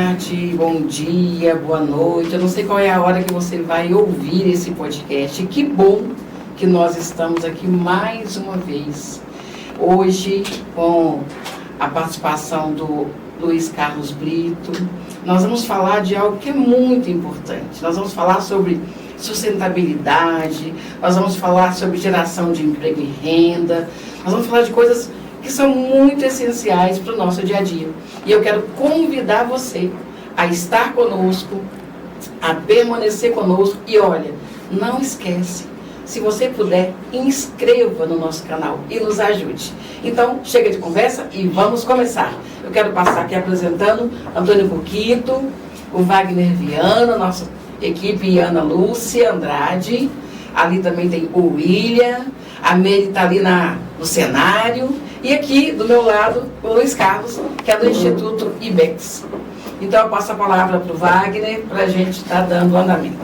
tarde, bom dia, boa noite. Eu não sei qual é a hora que você vai ouvir esse podcast. Que bom que nós estamos aqui mais uma vez. Hoje, com a participação do Luiz Carlos Brito, nós vamos falar de algo que é muito importante. Nós vamos falar sobre sustentabilidade, nós vamos falar sobre geração de emprego e renda, nós vamos falar de coisas que são muito essenciais para o nosso dia a dia. E eu quero convidar você a estar conosco, a permanecer conosco. E olha, não esquece, se você puder, inscreva no nosso canal e nos ajude. Então, chega de conversa e vamos começar. Eu quero passar aqui apresentando Antônio Coquito, o Wagner Viana, nossa equipe Ana Lúcia Andrade. Ali também tem o William, a Mary está ali no cenário. E aqui, do meu lado, o Luiz Carlos, que é do Instituto IBEX. Então, eu passo a palavra para o Wagner, para a gente estar dando andamento.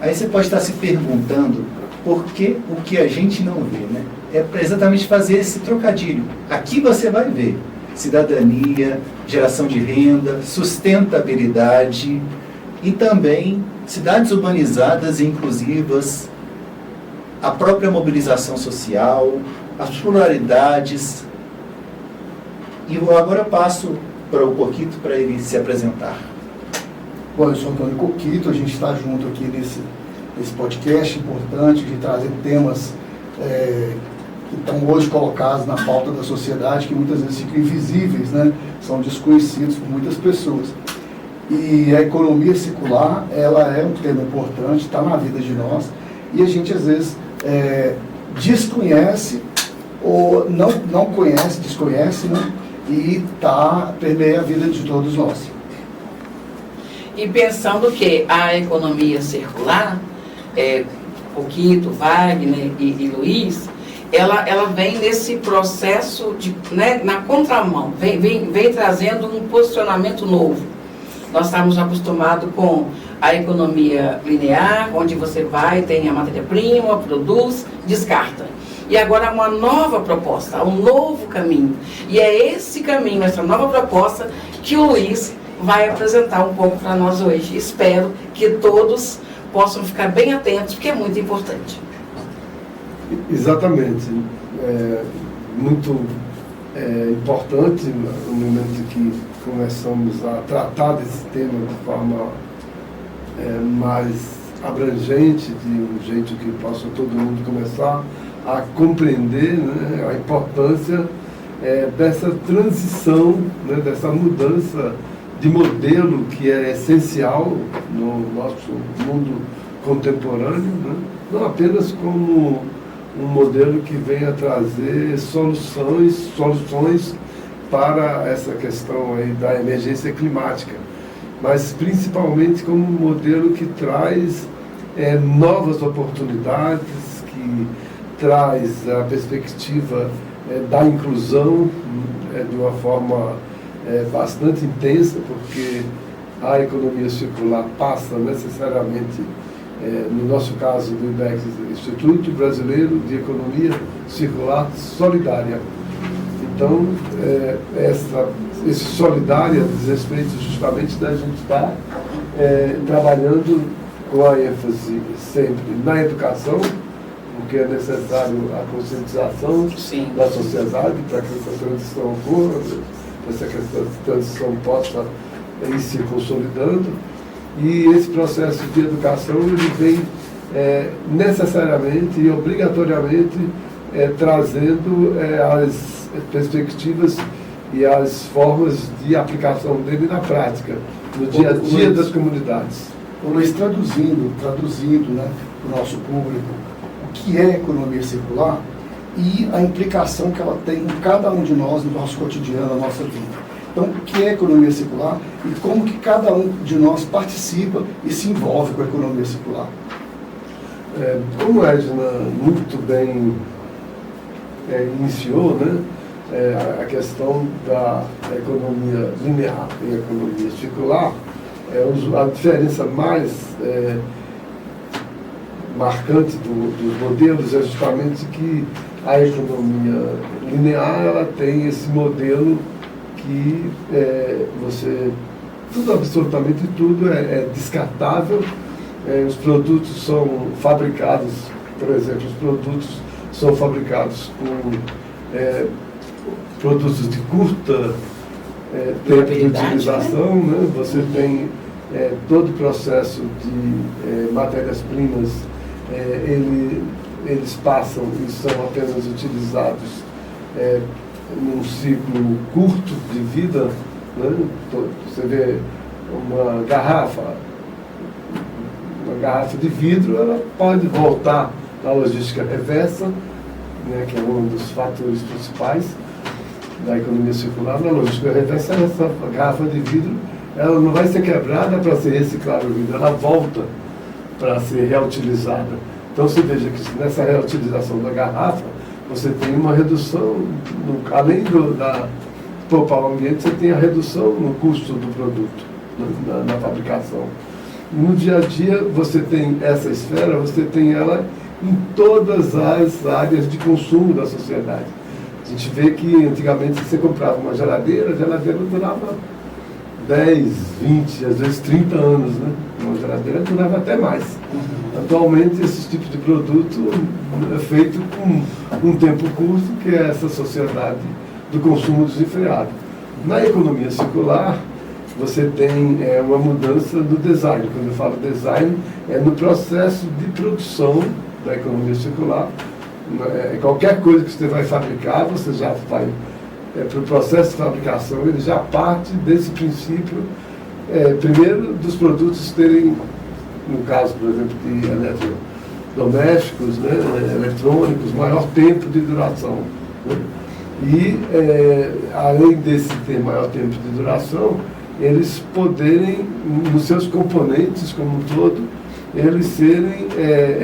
Aí você pode estar se perguntando por que o que a gente não vê, né? É exatamente fazer esse trocadilho. Aqui você vai ver cidadania, geração de renda, sustentabilidade e também cidades urbanizadas e inclusivas, a própria mobilização social, as pluralidades. E agora eu passo para o Coquito para ele se apresentar. Bom, eu sou Antônio Coquito, a gente está junto aqui nesse podcast importante de trazer temas que estão hoje colocados na pauta da sociedade, que muitas vezes ficam invisíveis, né? São desconhecidos por muitas pessoas. E a economia circular, ela é um tema importante, está na vida de nós, e a gente às vezes desconhece ou não conhece, desconhece, né? E permeia a vida de todos nós. E pensando que a economia circular, Coquito, Wagner e Luiz, ela vem nesse processo né, na contramão, vem trazendo um posicionamento novo. Nós estamos acostumados com a economia linear, onde você tem a matéria-prima, produz, descarta. E agora uma nova proposta, um novo caminho. E é esse caminho, essa nova proposta, que o Luiz vai apresentar um pouco para nós hoje. Espero que todos possam ficar bem atentos, porque é muito importante. Exatamente. Muito importante no momento que começamos a tratar desse tema de forma mais abrangente, de um jeito que possa todo mundo começar a compreender, né, a importância dessa transição, né, dessa mudança de modelo que é essencial no nosso mundo contemporâneo, né, não apenas como um modelo que venha trazer soluções para essa questão aí da emergência climática, mas principalmente como um modelo que traz novas oportunidades, que traz a perspectiva da inclusão de uma forma bastante intensa, porque a economia circular passa necessariamente, no nosso caso do IBEX, Instituto Brasileiro de Economia Circular Solidária. Então, esse solidária diz respeito justamente da gente estar trabalhando com a ênfase sempre na educação, porque é necessário a conscientização da sociedade para que essa transição ocorra, para que essa transição possa ir se consolidando. E esse processo de educação ele vem necessariamente e obrigatoriamente trazendo as perspectivas e as formas de aplicação dele na prática, no dia a dia das comunidades. O Luiz, traduzindo, né, para o nosso público, o que é economia circular e a implicação que ela tem em cada um de nós, no nosso cotidiano, na nossa vida. Então, o que é economia circular e como que cada um de nós participa e se envolve com a economia circular? Como a Edna muito bem iniciou, né, a questão da economia linear e economia circular, a diferença mais marcante dos modelos é justamente que a economia linear ela tem esse modelo que você tudo, absolutamente tudo é descartável. Os produtos são fabricados, por exemplo, os produtos são fabricados com produtos de curta tempo de utilização, né? Você tem todo o processo de matérias-primas, eles passam e são apenas utilizados num ciclo curto de vida, né? Você vê uma garrafa de vidro, ela pode voltar na logística reversa, né, que é um dos fatores principais da economia circular. Na logística reversa, essa garrafa de vidro, ela não vai ser quebrada para ser reciclada o vidro, ela volta para ser reutilizada. Então você veja que nessa reutilização da garrafa, você tem uma redução, além da poupar o ambiente, você tem a redução no custo do produto, na fabricação. No dia a dia, você tem essa esfera, você tem ela em todas as áreas de consumo da sociedade. A gente vê que antigamente você comprava uma geladeira, a geladeira durava 10, 20, às vezes 30 anos, né? Uma geladeira durava até mais. Atualmente, esses tipos de produto é feito com um tempo curto, que é essa sociedade do consumo desenfreado. Na economia circular, você tem uma mudança do design. Quando eu falo design, é no processo de produção da economia circular. Qualquer coisa que você vai fabricar, você já vai para o processo de fabricação, ele já parte desse princípio, primeiro, dos produtos terem, no caso, por exemplo, de eletrodomésticos, né, eletrônicos, maior tempo de duração. Né? E, além desse ter maior tempo de duração, eles poderem, nos seus componentes como um todo, eles serem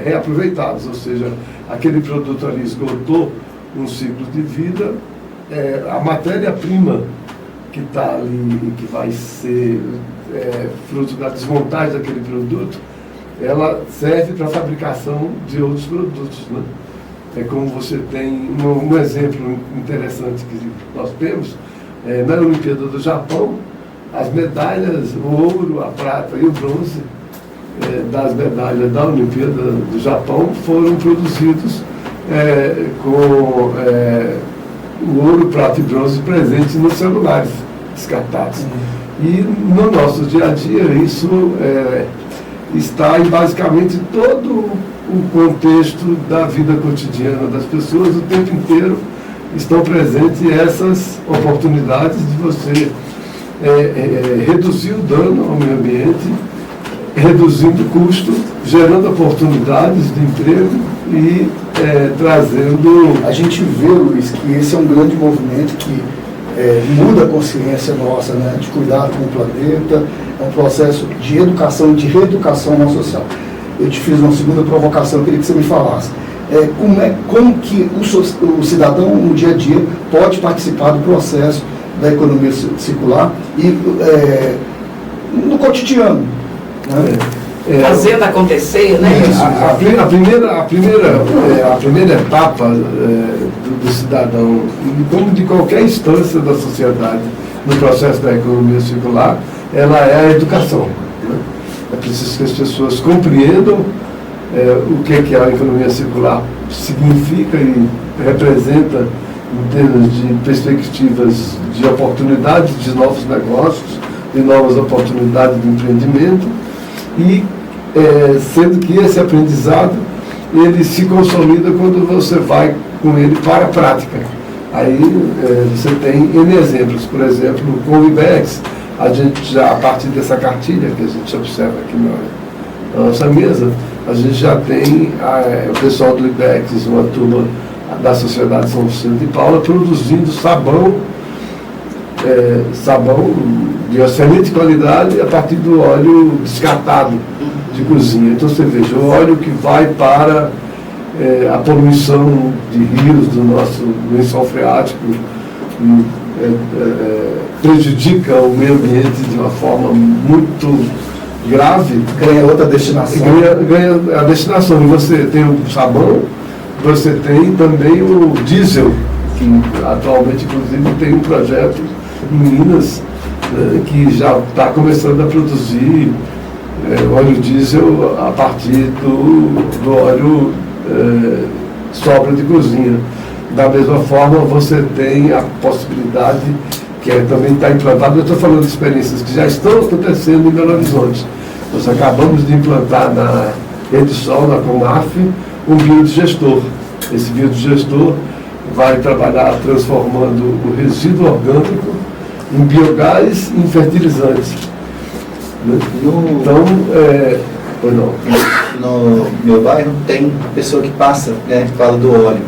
reaproveitados, ou seja, aquele produto ali esgotou um ciclo de vida, a matéria-prima que está ali e que vai ser fruto da desmontagem daquele produto, ela serve para a fabricação de outros produtos, né? É como você tem um exemplo interessante que nós temos, na Olimpíada do Japão, as medalhas, o ouro, a prata e o bronze das medalhas da Olimpíada do Japão foram produzidos com o ouro, prata e bronze presentes nos celulares descartados. E no nosso dia a dia isso está em basicamente todo o contexto da vida cotidiana das pessoas. O tempo inteiro estão presentes essas oportunidades de você reduzir o dano ao meio ambiente, reduzindo o custo, gerando oportunidades de emprego e trazendo... A gente vê, Luiz, que esse é um grande movimento que muda a consciência nossa, né, de cuidado com o planeta, é um processo de educação e de reeducação não social. Eu te fiz uma segunda provocação, eu queria que você me falasse. Como que o cidadão, no dia a dia, pode participar do processo da economia circular e no cotidiano, né? Fazendo acontecer, né? A primeira etapa do cidadão, como de qualquer instância da sociedade, no processo da economia circular, ela é a educação. Né? É preciso que as pessoas compreendam o que a economia circular significa e representa em termos de perspectivas de oportunidades de novos negócios, de novas oportunidades de empreendimento, e sendo que esse aprendizado ele se consolida quando você vai com ele para a prática. Aí você tem N exemplos. Por exemplo, com o IBEX, a gente já, a partir dessa cartilha que a gente observa aqui na nossa mesa, a gente já tem o pessoal do IBEX, uma turma da Sociedade São Vicente de Paula, produzindo sabão de excelente qualidade a partir do óleo descartado de cozinha. Então você veja, o óleo que vai para a poluição de rios do nosso lençol freático, prejudica o meio ambiente de uma forma muito grave. Ganha outra destinação. Ganha a destinação. E você tem o sabão, você tem também o diesel, que atualmente, inclusive, tem um projeto em Minas né, que já está começando a produzir óleo diesel a partir do óleo sobra de cozinha. Da mesma forma, você tem a possibilidade, que também está implantada, eu estou falando de experiências que já estão acontecendo em Belo Horizonte. Nós acabamos de implantar na Rede Sol, na Conaf, um biodigestor. Esse biodigestor vai trabalhar transformando o resíduo orgânico em biogás e em fertilizantes. Então, no meu bairro tem pessoa que passa, né, fala do óleo.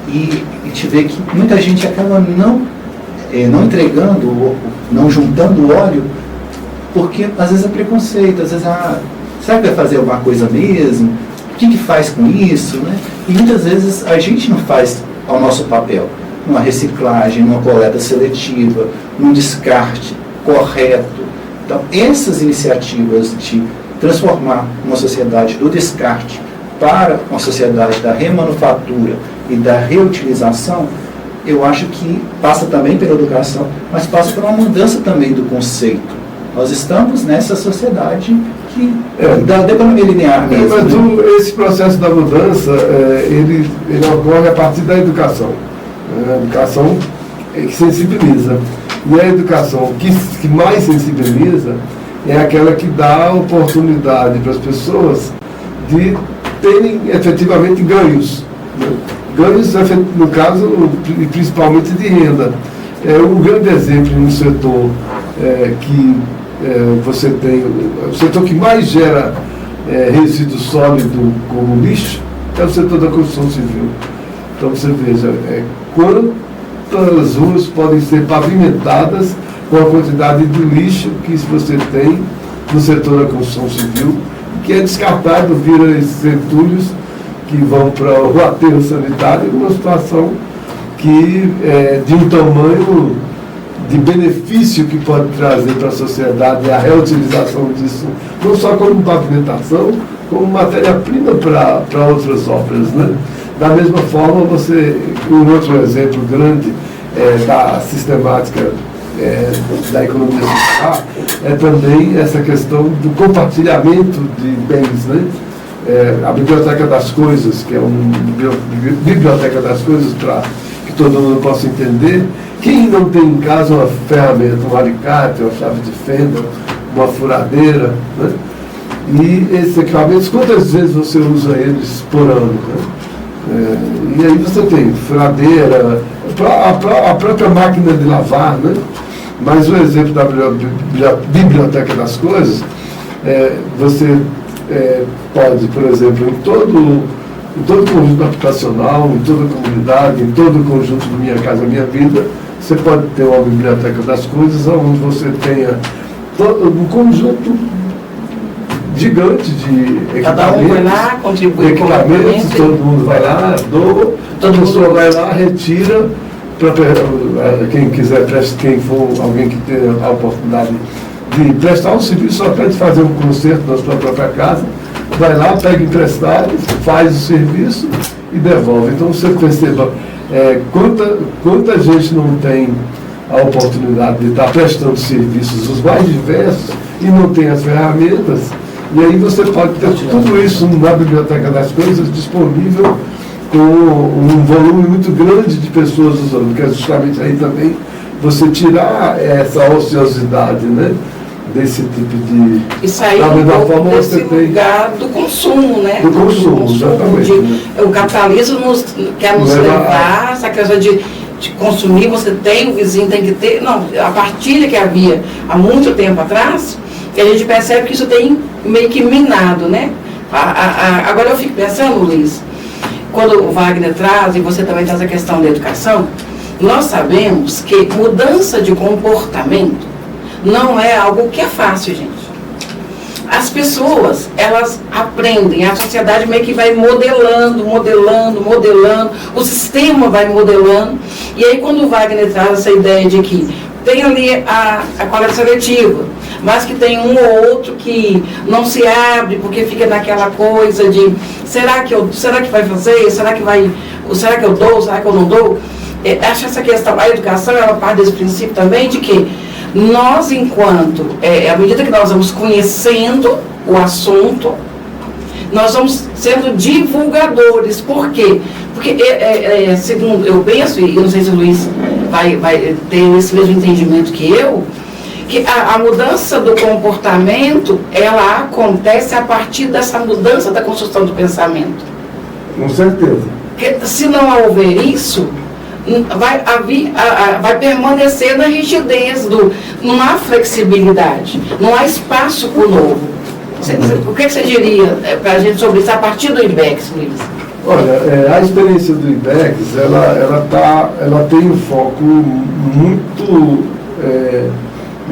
E te vê que muita gente acaba não entregando, não juntando o óleo, porque às vezes é preconceito, às vezes será que vai fazer alguma coisa mesmo? O que faz com isso? Né? E muitas vezes a gente não faz ao nosso papel, numa reciclagem, numa coleta seletiva, num descarte correto. Então, essas iniciativas de transformar uma sociedade do descarte para uma sociedade da remanufatura e da reutilização, eu acho que passa também pela educação, mas passa por uma mudança também do conceito. Nós estamos nessa sociedade da economia linear mesmo. Mas esse processo da mudança, ele ocorre a partir da educação. A educação que sensibiliza. E a educação que mais sensibiliza é aquela que dá oportunidade para as pessoas de terem efetivamente ganhos. Ganhos, no caso, principalmente de renda. Um grande exemplo no setor que você tem, o setor que mais gera resíduo sólido como lixo é o setor da construção civil. Então você veja quantas ruas podem ser pavimentadas com a quantidade de lixo que você tem no setor da construção civil, que é descartado, vira esses entulhos que vão para o aterro sanitário, numa situação que de um tamanho de benefício que pode trazer para a sociedade a reutilização disso, não só como pavimentação, como matéria-prima para outras obras, né? Da mesma forma, um outro exemplo grande da sistemática da economia circular é também essa questão do compartilhamento de bens, né? A Biblioteca das Coisas, que é uma biblioteca das coisas para que todo mundo possa entender. Quem não tem em casa uma ferramenta, um alicate, uma chave de fenda, uma furadeira, né? E esses equipamentos, quantas vezes você usa eles por ano? Né? E aí você tem furadeira, a própria máquina de lavar, né? Mas o exemplo da Biblioteca das Coisas, você pode, por exemplo, em todo conjunto habitacional, em toda comunidade, em todo o conjunto do Minha Casa Minha Vida, você pode ter uma Biblioteca das Coisas, onde você tenha um conjunto gigante de equipamentos. Cada um vai lá, contribui com equipamentos, todo mundo vai lá, doa, toda pessoa vai lá, retira, quem quiser, quem for alguém que tenha a oportunidade de prestar um serviço, só pede fazer um concerto na sua própria casa, vai lá, pega emprestado, faz o serviço e devolve. Então você perceba quanta gente não tem a oportunidade de estar prestando serviços os mais diversos e não tem as ferramentas, e aí você pode ter tudo isso na Biblioteca das Coisas disponível com um volume muito grande de pessoas usando, que é justamente aí também você tirar essa ociosidade, né? Desse tipo de... E sair desse lugar do consumo, né? Do consumo, exatamente. O capitalismo quer nos levar, essa coisa de consumir, você tem, o vizinho tem que ter. Não, a partilha que havia há muito tempo atrás, que a gente percebe que isso tem meio que minado, né? Agora eu fico pensando, Luiz, quando o Wagner traz, e você também traz a questão da educação, nós sabemos que mudança de comportamento não é algo que é fácil, gente. As pessoas, elas aprendem, a sociedade meio que vai modelando, o sistema vai modelando, e aí quando o Wagner traz essa ideia de que tem ali a coleta seletiva, mas que tem um ou outro que não se abre, porque fica naquela coisa de, será que vai fazer, será que eu dou, será que eu não dou? Acho essa questão, a educação, ela parte desse princípio também de que Nós, enquanto, à medida que nós vamos conhecendo o assunto, nós vamos sendo divulgadores. Por quê? Porque, segundo eu penso, e eu não sei se o Luiz vai ter esse mesmo entendimento que eu, que a mudança do comportamento, ela acontece a partir dessa mudança da construção do pensamento. Com certeza. Porque, se não houver isso, vai permanecer na rigidez, não há flexibilidade, não há espaço para o novo. O que você diria para a gente sobre isso a partir do IBEX, Luiz? Olha, a experiência do IBEX, ela tem um foco muito,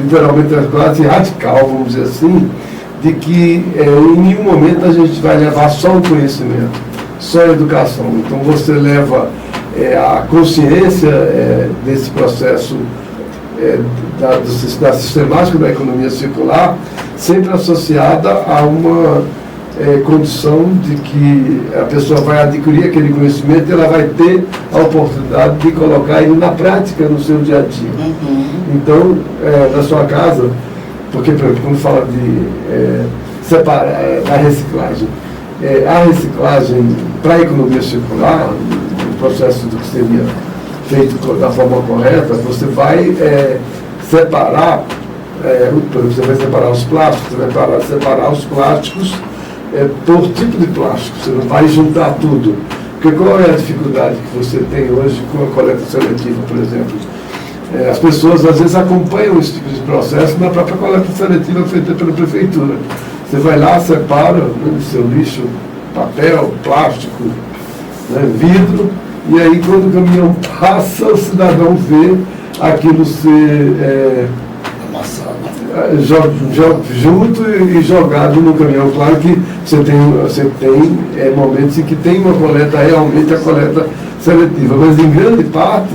literalmente quase radical, vamos dizer assim, de que em nenhum momento a gente vai levar só o conhecimento, só a educação. Então você leva a consciência desse processo da sistemática da economia circular, sempre associada a uma condição de que a pessoa vai adquirir aquele conhecimento e ela vai ter a oportunidade de colocar ele na prática no seu dia a dia. Uhum. Então, na sua casa, porque, por exemplo, quando fala de separar a reciclagem para a economia circular, o processo do que seria feito da forma correta, você vai separar, você vai separar os plásticos, você vai separar os plásticos por tipo de plástico, você não vai juntar tudo. Porque qual é a dificuldade que você tem hoje com a coleta seletiva, por exemplo? As pessoas às vezes acompanham esse tipo de processo na própria coleta seletiva feita pela prefeitura. Você vai lá, separa o seu lixo, papel, plástico, vidro, e aí quando o caminhão passa, o cidadão vê aquilo ser junto e jogado no caminhão. Claro que você tem momentos em que tem uma coleta, realmente a coleta seletiva, mas em grande parte,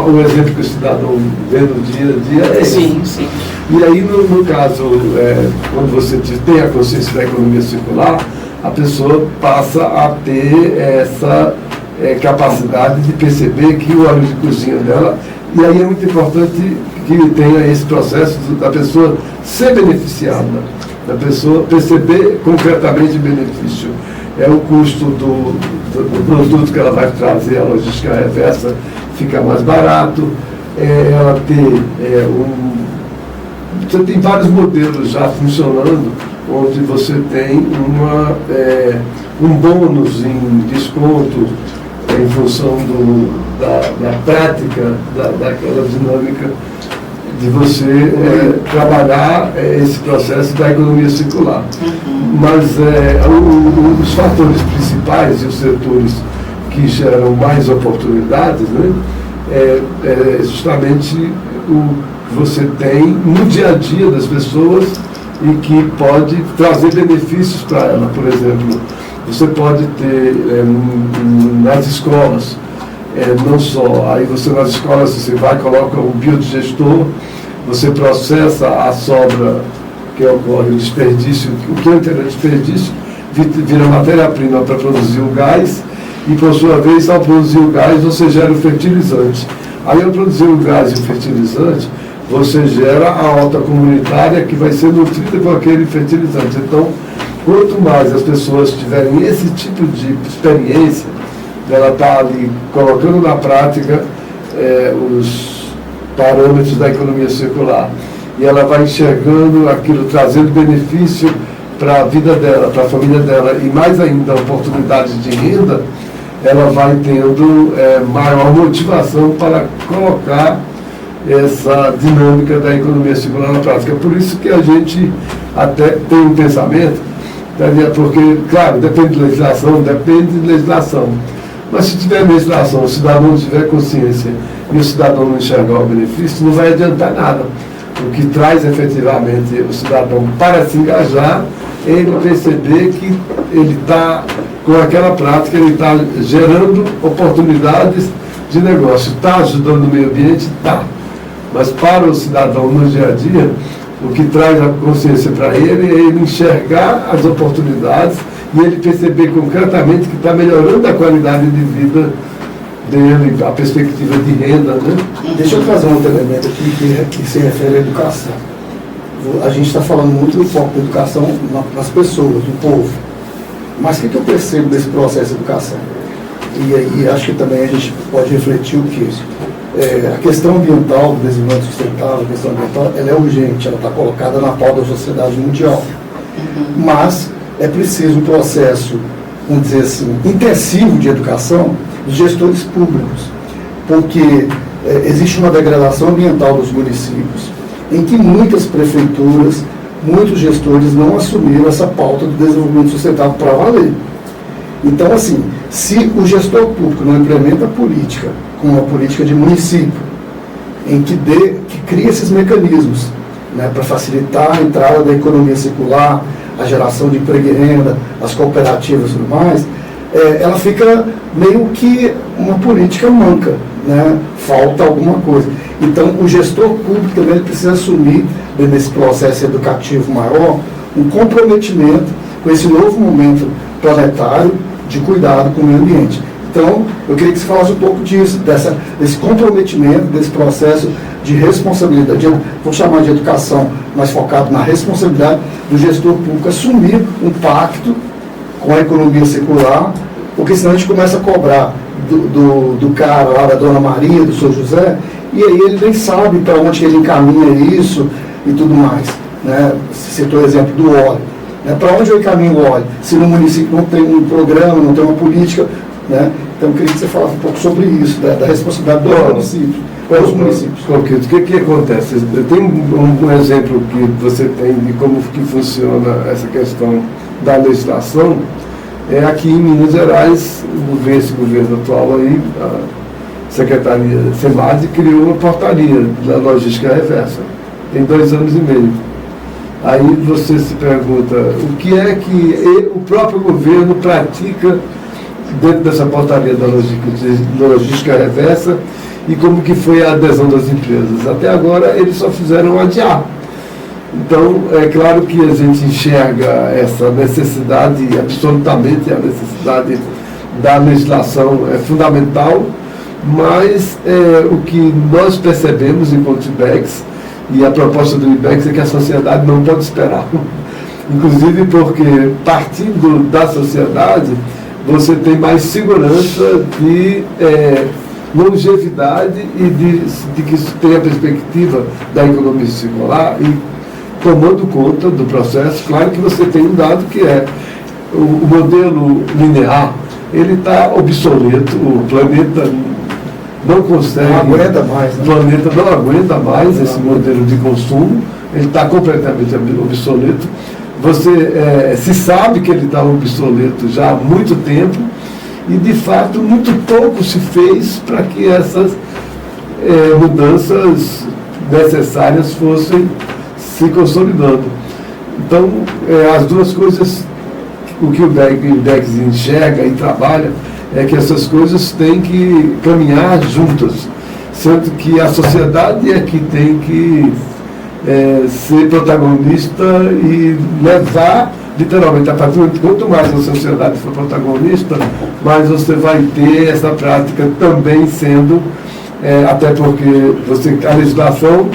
o exemplo que o cidadão vê no dia a dia é esse. Sim, sim. E aí, no caso, quando você tem a consciência da economia circular, a pessoa passa a ter essa capacidade de perceber que o óleo de cozinha dela, e aí é muito importante que tenha esse processo da pessoa ser beneficiada, da pessoa perceber concretamente o benefício. O custo do produto que ela vai trazer, a logística reversa, fica mais barato, ela ter você tem vários modelos já funcionando, onde você tem um bônus em desconto em função da prática, daquela dinâmica de você trabalhar esse processo da economia circular. Uhum. Mas os fatores principais e os setores que geram mais oportunidades, né, é justamente o que você tem no dia a dia das pessoas e que pode trazer benefícios para ela. Por exemplo, você pode ter nas escolas, não só, aí você nas escolas você vai, coloca um biodigestor, você processa a sobra que ocorre, o desperdício, o que antes era desperdício, vira matéria-prima para produzir o gás, e por sua vez, ao produzir o gás, você gera o fertilizante. Aí, ao produzir o gás e o fertilizante, você gera a horta comunitária que vai ser nutrida com aquele fertilizante. Então, quanto mais as pessoas tiverem esse tipo de experiência, ela está ali colocando na prática os parâmetros da economia circular, e ela vai enxergando aquilo, trazendo benefício para a vida dela, para a família dela, e mais ainda oportunidades de renda, ela vai tendo maior motivação para colocar essa dinâmica da economia circular na prática. Por isso que a gente até tem um pensamento, porque, claro, depende de legislação, mas se tiver legislação, o cidadão não tiver consciência e o cidadão não enxergar o benefício, não vai adiantar nada. O que traz efetivamente o cidadão para se engajar é ele perceber que ele está, com aquela prática, ele está gerando oportunidades de negócio. Está ajudando o meio ambiente? Está. Mas para o cidadão no dia a dia, o que traz a consciência para ele é ele enxergar as oportunidades e ele perceber concretamente que está melhorando a qualidade de vida dele, a perspectiva de renda, né? Deixa eu trazer um outro elemento aqui que se refere à educação. A gente está falando muito do foco da educação nas pessoas, do povo. Mas o que eu percebo desse processo de educação? E acho que também a gente pode refletir o que a questão ambiental, do desenvolvimento sustentável, a questão ambiental, ela é urgente, ela está colocada na pauta da sociedade mundial. Mas é preciso um processo, vamos dizer assim, intensivo de educação dos gestores públicos, porque existe uma degradação ambiental dos municípios, em que muitas prefeituras, muitos gestores não assumiram essa pauta do desenvolvimento sustentável para valer. Então, assim, se o gestor público não implementa a política, como uma política de município, em que cria esses mecanismos, né, para facilitar a entrada da economia circular, a geração de emprego e renda, as cooperativas e tudo mais, ela fica meio que uma política manca, né? Falta alguma coisa. Então, o gestor público também precisa assumir, nesse processo educativo maior, um comprometimento com esse novo momento planetário de cuidado com o meio ambiente. Então, eu queria que você falasse um pouco disso, desse comprometimento, desse processo de responsabilidade, vou chamar de educação, mas focado na responsabilidade do gestor público assumir um pacto com a economia circular, porque senão a gente começa a cobrar do cara lá, da Dona Maria, do Sr. José, e aí ele nem sabe para onde ele encaminha isso e tudo mais. Né? Você citou o exemplo do óleo. Né? Para onde eu encaminho o óleo? Se no município não tem um programa, não tem uma política. Né? Então eu queria que você falasse um pouco sobre isso, né? Da responsabilidade do município, dos municípios. O que acontece? Eu tenho um exemplo que você tem de como que funciona essa questão da legislação. Aqui em Minas Gerais, esse governo atual aí, a Secretaria SEMAD criou uma portaria da logística reversa. Tem 2 anos e meio. Aí você se pergunta, o que é que o próprio governo pratica dentro dessa portaria da logística reversa e como que foi a adesão das empresas. Até agora eles só fizeram adiar. Então, é claro que a gente enxerga essa necessidade, absolutamente a necessidade da legislação é fundamental, mas o que nós percebemos enquanto IBEX, e a proposta do IBEX é que a sociedade não pode esperar. Inclusive porque, partindo da sociedade, você tem mais segurança de longevidade e de que isso tenha a perspectiva da economia circular e tomando conta do processo. Claro que você tem um dado que é o modelo linear, ele está obsoleto, o planeta não consegue, não aguenta mais, né? O planeta não aguenta mais esse modelo de consumo, ele está completamente obsoleto. Você se sabe que ele está obsoleto já há muito tempo e, de fato, muito pouco se fez para que essas mudanças necessárias fossem se consolidando. Então, as duas coisas, o que o IBEX enxerga e trabalha, é que essas coisas têm que caminhar juntas, sendo que a sociedade é que tem que ser protagonista e levar, literalmente, a partir de quanto mais a sociedade for protagonista, mais você vai ter essa prática também sendo, até porque a legislação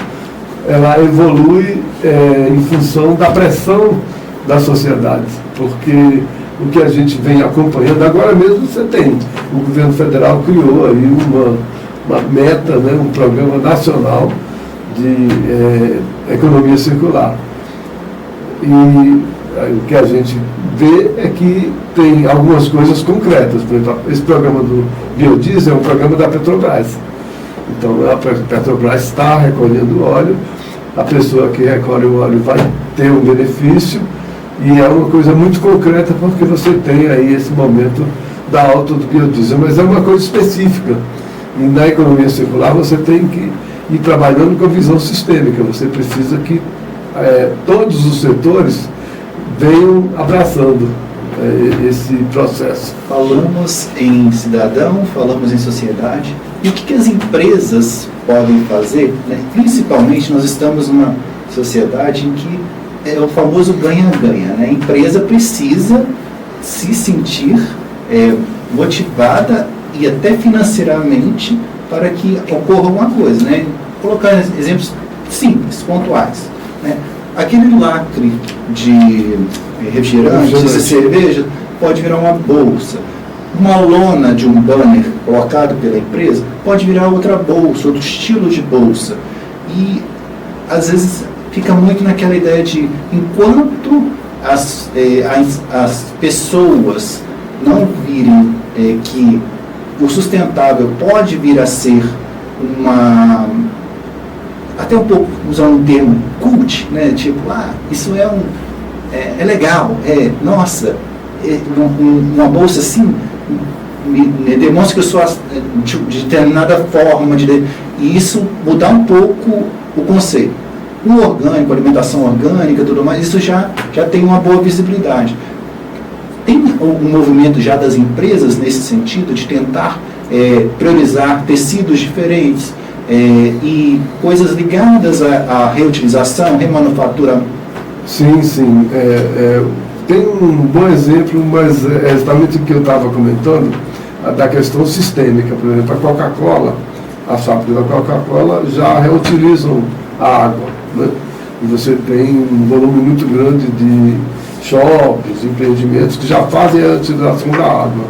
ela evolui em função da pressão da sociedade, porque o que a gente vem acompanhando, agora mesmo você tem, o governo federal criou aí uma meta, né, um programa nacional de economia circular. E o que a gente vê é que tem algumas coisas concretas. Por exemplo, esse programa do biodiesel é um programa da Petrobras. Então a Petrobras está recolhendo óleo, a pessoa que recolhe o óleo vai ter um benefício, e é uma coisa muito concreta porque você tem aí esse momento da alta do biodiesel, mas é uma coisa específica. E na economia circular você tem que ir trabalhando com a visão sistêmica, você precisa que todos os setores venham abraçando esse processo. Falamos em cidadão, falamos em sociedade, e o que as empresas podem fazer? Né? Principalmente, nós estamos numa sociedade em que é o famoso ganha-ganha. Né? A empresa precisa se sentir motivada e até financeiramente para que ocorra alguma coisa, né? Colocar exemplos simples, pontuais, né? Aquele lacre de refrigerantes, de cerveja, pode virar uma bolsa. Uma lona de um banner colocado pela empresa pode virar outra bolsa, outro estilo de bolsa. E, às vezes, fica muito naquela ideia de, enquanto as pessoas não virem que o sustentável pode vir a ser até um pouco, usando um termo cult, né? Tipo, isso é legal, nossa, uma bolsa assim me demonstra que eu sou de determinada forma, e isso mudar um pouco o conceito. O orgânico, alimentação orgânica, tudo mais, isso já tem uma boa visibilidade. Tem um movimento já das empresas nesse sentido, de tentar priorizar tecidos diferentes e coisas ligadas à reutilização, remanufatura? Sim. Tem um bom exemplo, mas é exatamente o que eu estava comentando, da questão sistêmica. Por exemplo, a Coca-Cola, as fábricas da Coca-Cola já reutilizam a água, né? E você tem um volume muito grande de shoppings, empreendimentos que já fazem a utilização da água.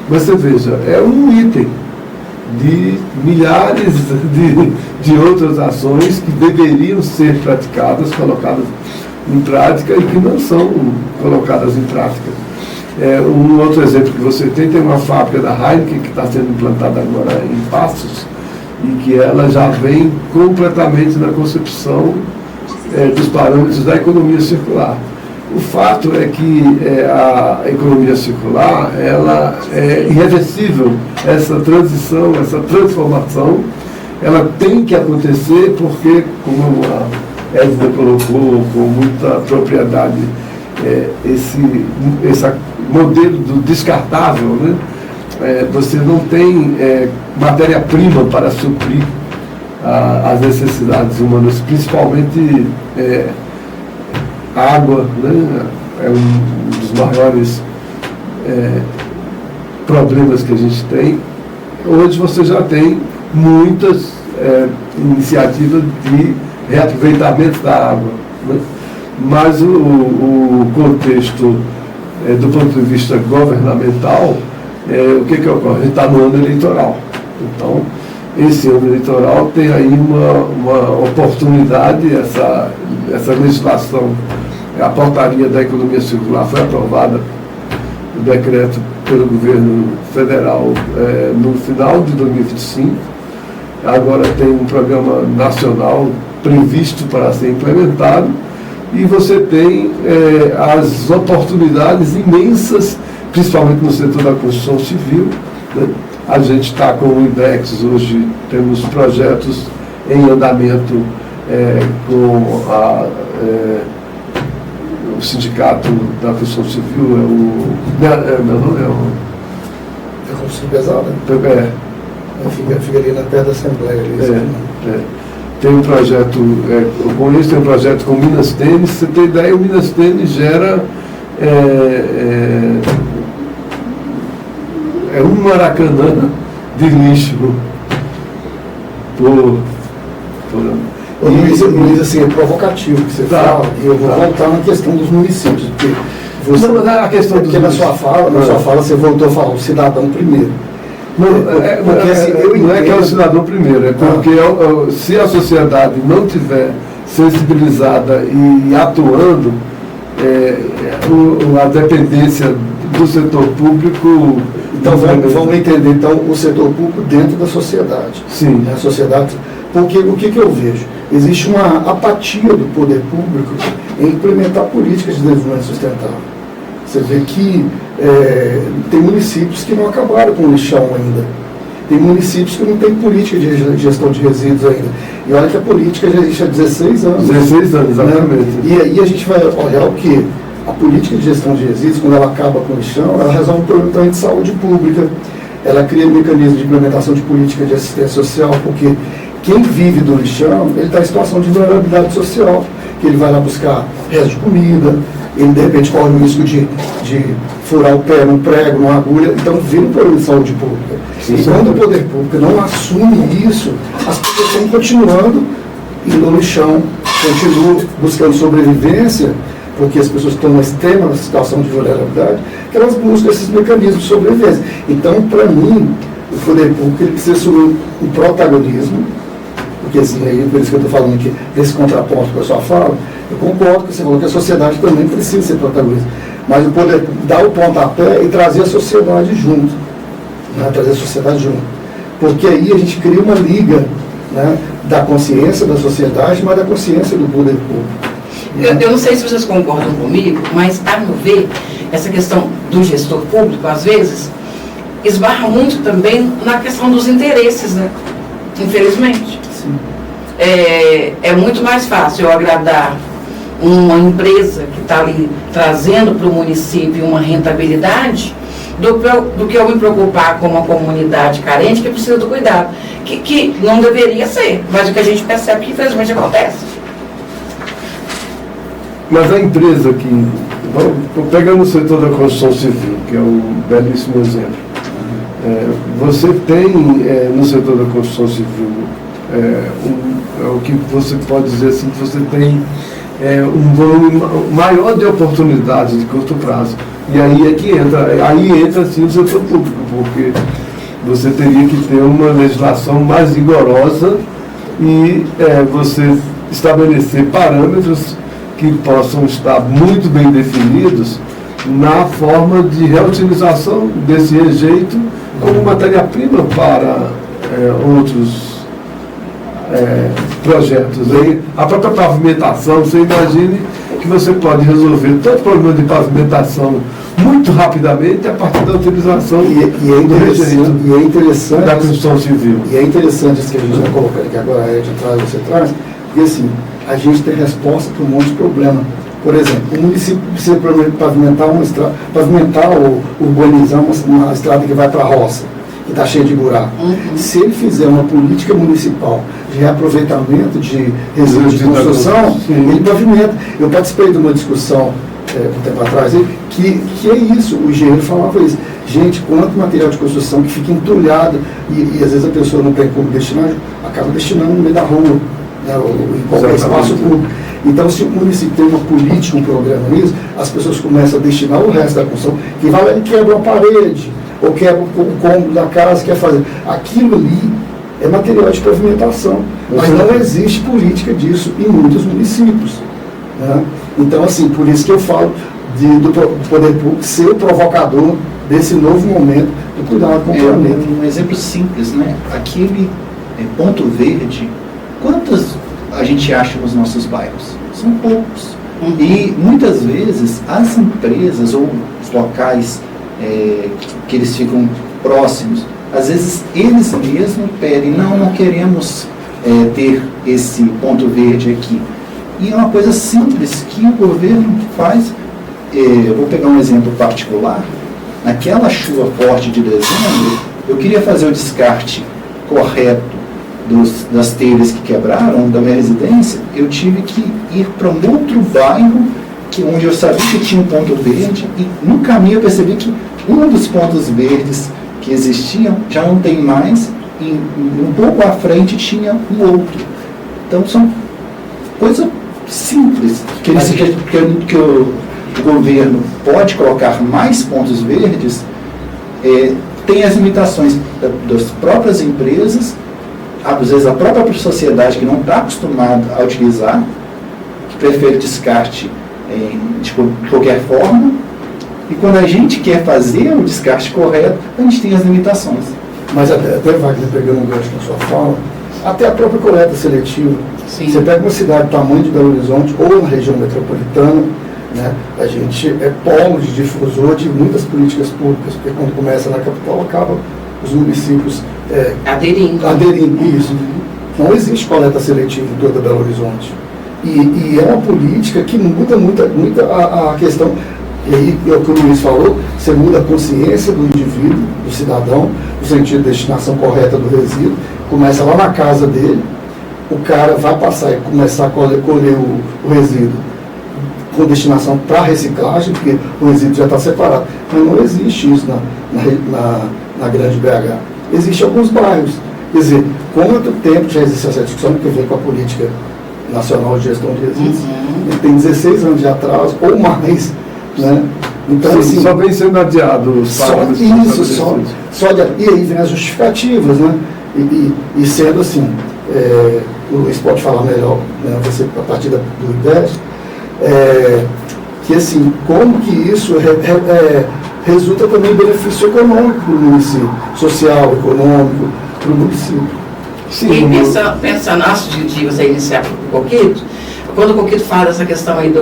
Mas você veja, é um item de milhares de outras ações que deveriam ser praticadas, colocadas em prática e que não são colocadas em prática. Um outro exemplo que você tem uma fábrica da Heineken que está sendo implantada agora em Passos, e que ela já vem completamente na concepção dos parâmetros da economia circular. O fato é que a economia circular, ela é irreversível, essa transição, essa transformação, ela tem que acontecer porque, como a Edna colocou com muita propriedade, esse modelo do descartável, né? Você não tem matéria-prima para suprir as necessidades humanas, principalmente água, né? É um dos maiores problemas que a gente tem. Hoje você já tem muitas iniciativas de reaproveitamento da água, né? Mas o contexto do ponto de vista governamental, o que ocorre? A gente está no ano eleitoral. Então, esse ano eleitoral tem aí uma oportunidade, essa legislação, a portaria da economia circular foi aprovada, o decreto pelo governo federal no final de 2025, agora tem um programa nacional previsto para ser implementado, e você tem as oportunidades imensas, principalmente no setor da construção civil, né? A gente está com o INDEX hoje, temos projetos em andamento com o sindicato da construção civil, meu nome é o... construção pesada? Fica ali na perto da Assembleia. Tem um projeto, com isso tem um projeto com o Minas Tênis. Você tem ideia, o Minas Tênis gera um Maracanã de lixo Luiz, assim, é provocativo o que você fala, e eu vou voltar na questão dos municípios, porque você, não, a questão porque na sua fala você voltou a falar o cidadão primeiro. Não é que é o cidadão primeiro, é porque se a sociedade não tiver sensibilizada e atuando, a dependência do setor público... Então vamos entender então, o setor público dentro da sociedade. Sim. A sociedade, porque o que eu vejo? Existe uma apatia do poder público em implementar políticas de desenvolvimento sustentável. Você vê que tem municípios que não acabaram com o lixão ainda. Tem municípios que não têm política de gestão de resíduos ainda. E olha que a política já existe há 16 anos. 16 anos, exatamente. Né? E aí a gente vai olhar o quê? A política de gestão de resíduos, quando ela acaba com o lixão, ela resolve um problema também de saúde pública. Ela cria mecanismos de implementação de política de assistência social, porque quem vive do lixão, ele está em situação de vulnerabilidade social, que ele vai lá buscar resto de comida, ele de repente corre o risco de furar o pé num prego, numa agulha, então vira um problema de saúde pública. Sim, e quando o poder público não assume isso, as pessoas estão continuando indo no chão, continuam buscando sobrevivência, porque as pessoas estão numa extrema situação de vulnerabilidade, que elas buscam esses mecanismos de sobrevivência. Então, para mim, o poder público ele precisa assumir um protagonismo, porque assim, aí, por isso que eu estou falando aqui, desse contraponto com a sua fala, eu concordo com você falou que a sociedade também precisa ser protagonista, mas o poder dar o pontapé e trazer a sociedade junto, né, trazer a sociedade junto, porque aí a gente cria uma liga, né, da consciência da sociedade, mas da consciência do poder público. Eu não sei se vocês concordam comigo, mas, a meu ver, essa questão do gestor público, às vezes, esbarra muito também na questão dos interesses, né? Infelizmente. Sim. É muito mais fácil eu agradar uma empresa que está ali trazendo para o município uma rentabilidade do que eu me preocupar com uma comunidade carente que precisa do cuidado. Que não deveria ser, mas o que a gente percebe que infelizmente acontece. Mas a empresa que, pegando o setor da construção civil, que é um belíssimo exemplo, você tem no setor da construção civil o que você pode dizer assim, que você tem um volume maior de oportunidades de curto prazo. E aí é que entra sim o setor público, porque você teria que ter uma legislação mais rigorosa e você estabelecer parâmetros que possam estar muito bem definidos na forma de reutilização desse rejeito como matéria-prima para outros projetos. Aí, a própria pavimentação, você imagine que você pode resolver todo o problema de pavimentação muito rapidamente a partir da utilização do rejeito e é interessante da construção civil. E é interessante isso que a gente vai colocar aqui agora, a Ed traz, você traz, porque assim, a gente tem resposta para um monte de problema. Por exemplo, o município precisa pavimentar uma estrada, pavimentar ou urbanizar uma estrada que vai para a roça, que está cheia de buraco. Se ele fizer uma política municipal de reaproveitamento de resíduos de construção, ele pavimenta. Eu participei de uma discussão um tempo atrás, que é isso, o engenheiro falava isso. Gente, quanto material de construção que fica entulhado e às vezes a pessoa não tem como destinar, acaba destinando no meio da rua, né, ou em qualquer espaço público. Então, se o município tem uma política, um programa nisso, as pessoas começam a destinar o resto da construção, que vai lá e quebra uma parede, ou quebra o cômodo da casa, quer fazer. Aquilo ali é material de pavimentação, mas não existe política disso em muitos municípios. Né? Então, assim, por isso que eu falo do poder público ser o provocador desse novo momento do cuidado com o planeta. Um exemplo simples, né? Aquele ponto verde, quantos a gente acha nos nossos bairros? São poucos. E muitas vezes as empresas ou os locais que eles ficam próximos, às vezes eles mesmos pedem, não queremos ter esse ponto verde aqui. E é uma coisa simples que o governo faz. Eu vou pegar um exemplo particular. Naquela chuva forte de dezembro, eu queria fazer o descarte correto das telhas que quebraram da minha residência. Eu tive que ir para um outro bairro onde eu sabia que tinha um ponto verde, e no caminho eu percebi que um dos pontos verdes que existiam já não tem mais, e um pouco à frente tinha um outro. Então são coisas simples que o governo pode colocar mais pontos verdes. Tem as limitações das próprias empresas, às vezes a própria sociedade que não está acostumada a utilizar, que prefere descarte de qualquer forma, e quando a gente quer fazer o descarte correto, a gente tem as limitações. Mas até Wagner, pegando um gancho na sua fala, até a própria coleta seletiva. Sim. Você pega uma cidade do tamanho de Belo Horizonte ou uma região metropolitana, né, a gente é polo de difusor de muitas políticas públicas, porque quando começa na capital, acaba os municípios aderindo. Isso. Não existe coleta seletiva em toda Belo Horizonte. E é uma política que muda muito a questão. E aí, é o que o Luiz falou, você muda a consciência do indivíduo, do cidadão, no sentido de destinação correta do resíduo, começa lá na casa dele, o cara vai passar e começar a colher o resíduo com destinação para reciclagem, porque o resíduo já está separado. Mas não existe isso na grande BH. Existem alguns bairros. Quer dizer, quanto tempo já existe essa discussão que tem a ver com a política nacional de gestão de resíduos? Ele tem 16 anos de atraso, ou mais, né? Então, sim, assim, só vem sendo adiado os pagamentos. E aí vem as justificativas, né? E sendo assim, o Luiz pode falar melhor, né, você, a partir do IDES, que assim, como que isso resulta também em benefício econômico para o município, social, econômico para o município. Sim, e pensando antes de você iniciar o Coquito, quando o Coquito fala dessa questão aí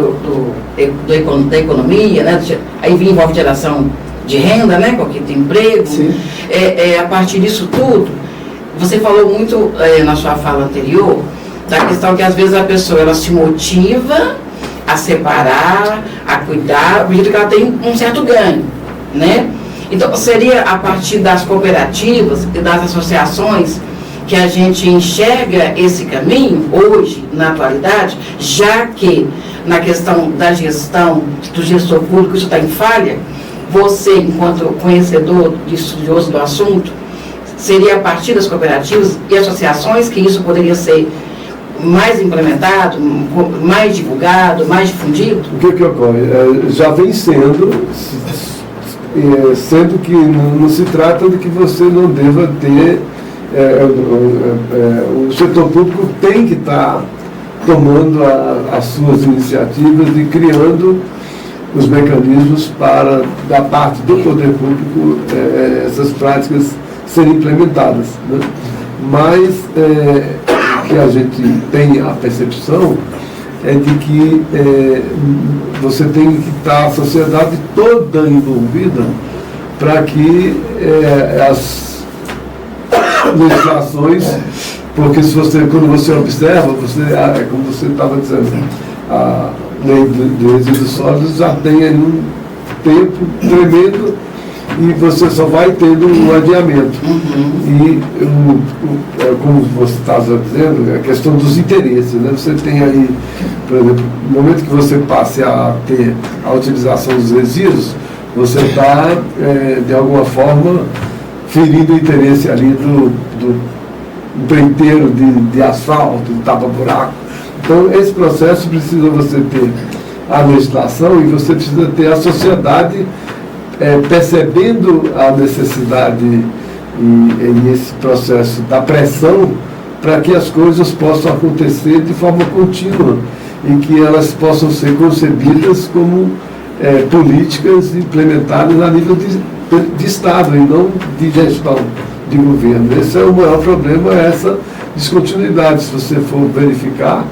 da economia, né, aí envolve geração de renda, né, Coquito, emprego, a partir disso tudo, você falou muito na sua fala anterior, da questão que às vezes a pessoa ela se motiva a separar, a cuidar, porque ela tem um certo ganho, né? Então seria a partir das cooperativas e das associações que a gente enxerga esse caminho hoje, na atualidade, já que na questão da gestão, do gestor público, isso está em falha, você, enquanto conhecedor e estudioso do assunto, seria a partir das cooperativas e associações que isso poderia ser mais implementado, mais divulgado, mais difundido? O que ocorre? Já vem sendo que não se trata de que você não deva ter, o setor público tem que estar tomando as suas iniciativas e criando os mecanismos para, da parte do poder público, essas práticas serem implementadas, né? Mas que a gente tem a percepção é de que você tem que estar a sociedade toda envolvida para que as legislações, porque quando você observa, como você estava dizendo, a lei de resíduos sólidos já tem aí um tempo tremendo e você só vai tendo um adiamento. E, como você estava dizendo, a questão dos interesses, né? Você tem aí, por exemplo, no momento que você passe a ter a utilização dos resíduos, você está, de alguma forma, ferindo o interesse ali do empreiteiro de asfalto, de tapa-buraco. Então, esse processo precisa você ter a legislação e você precisa ter a sociedade percebendo a necessidade e esse processo da pressão para que as coisas possam acontecer de forma contínua e que elas possam ser concebidas como políticas implementadas a nível de Estado e não de gestão de governo. Esse é o maior problema, essa descontinuidade. Se você for verificar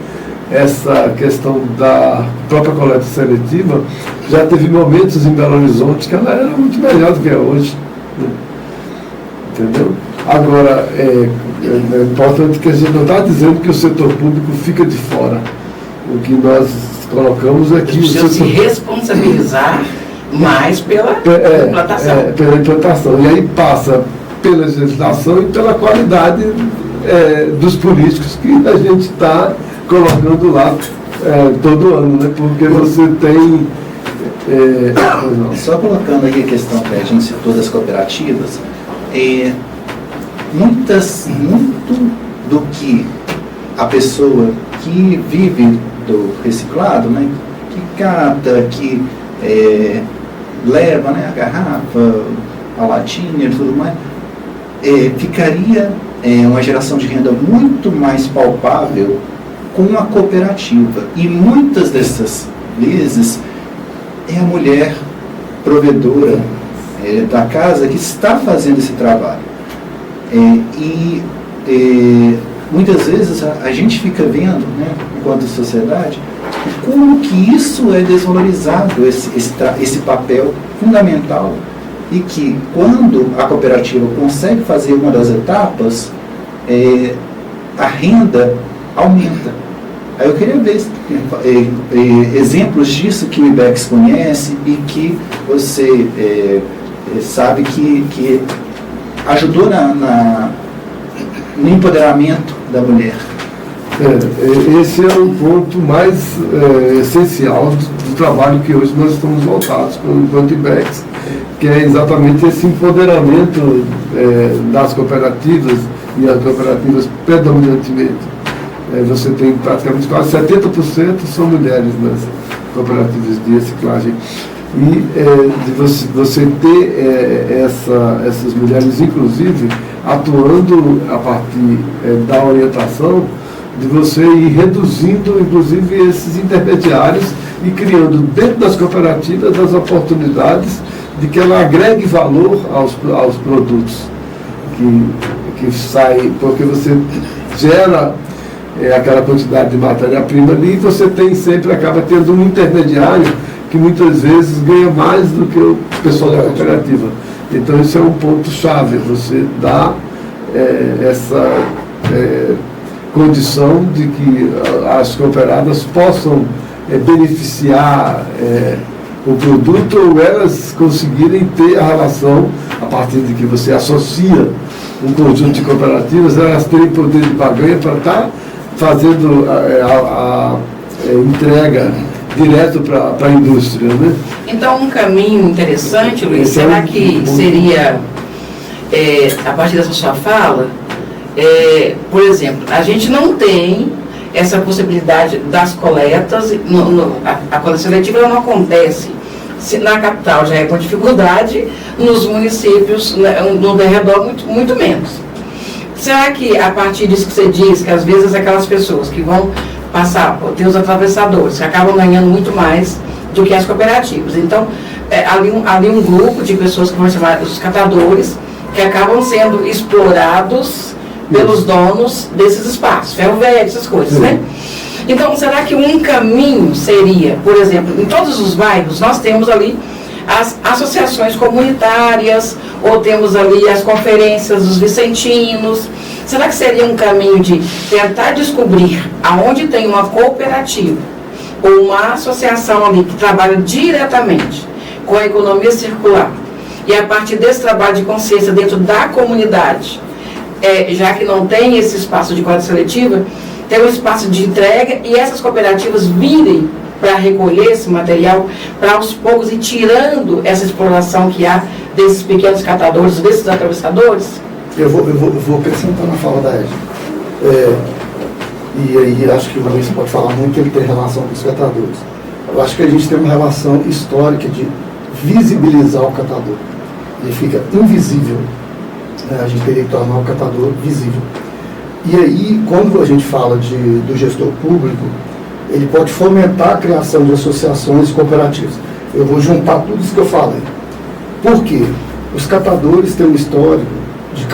essa questão da própria coleta seletiva, já teve momentos em Belo Horizonte que ela era muito melhor do que é hoje, né? Entendeu? Agora, é importante que a gente não está dizendo que o setor público fica de fora. O que nós colocamos é que precisa se responsabilizar mais pela implantação. Pela implantação. E aí passa pela legislação e pela qualidade dos políticos que a gente está colocando lá todo ano, né? Porque você tem... Só colocando aí a questão que a gente citou das cooperativas, muito do que a pessoa que vive do reciclado, né, que cata, que leva, né, a garrafa, a latinha e tudo mais, ficaria uma geração de renda muito mais palpável com a cooperativa. E muitas dessas vezes é a mulher provedora da casa que está fazendo esse trabalho. Muitas vezes a gente fica vendo, né, enquanto sociedade, como que isso é desvalorizado, esse papel fundamental, e que quando a cooperativa consegue fazer uma das etapas, a renda aumenta. Aí eu queria ver exemplos disso que o IBEX conhece e que você sabe que ajudou no empoderamento da mulher. Esse é o ponto mais essencial do trabalho que hoje nós estamos voltados enquanto IBEX, que é exatamente esse empoderamento das cooperativas, e as cooperativas predominantemente. Você tem praticamente quase 70% são mulheres nas cooperativas de reciclagem. E de você ter essas mulheres, inclusive, atuando a partir da orientação, de você ir reduzindo, inclusive, esses intermediários e criando dentro das cooperativas as oportunidades de que ela agregue valor aos produtos que saem, porque você gera aquela quantidade de matéria-prima ali e você acaba tendo um intermediário que muitas vezes ganha mais do que o pessoal da cooperativa. Então isso é um ponto-chave, você dá essa condição de que as cooperadas possam beneficiar o produto ou elas conseguirem ter a relação, a partir de que você associa um conjunto de cooperativas, elas terem poder de barganha para estar fazendo a entrega direto para a indústria, né? Então, um caminho interessante, Luiz, será que seria, a partir dessa sua fala, por exemplo, a gente não tem essa possibilidade das coletas, a coleta seletiva ela não acontece, na capital já é com dificuldade, nos municípios, no derredor, muito menos. Será que, a partir disso que você diz, que às vezes aquelas pessoas que vão passar, tem os atravessadores, que acabam ganhando muito mais do que as cooperativas. Então, ali um grupo de pessoas que vão chamar os catadores, que acabam sendo explorados pelos donos desses espaços, ferro velho, essas coisas, né? Então, será que um caminho seria, por exemplo, em todos os bairros, nós temos ali as associações comunitárias, ou temos ali as conferências dos vicentinos. Será que seria um caminho de tentar descobrir aonde tem uma cooperativa ou uma associação ali que trabalha diretamente com a economia circular, e a partir desse trabalho de consciência dentro da comunidade, já que não tem esse espaço de coleta seletiva, tem um espaço de entrega e essas cooperativas virem para recolher esse material, para aos poucos ir tirando essa exploração que há desses pequenos catadores, desses atravessadores? Eu vou acrescentar na fala da Edna. E aí acho que o Luiz pode falar muito, ele tem relação com os catadores. Eu acho que a gente tem uma relação histórica de visibilizar o catador. Ele fica invisível. A gente teria que tornar o catador visível. E aí, quando a gente fala do gestor público, ele pode fomentar a criação de associações cooperativas. Eu vou juntar tudo isso que eu falei. Por quê? Os catadores têm um histórico de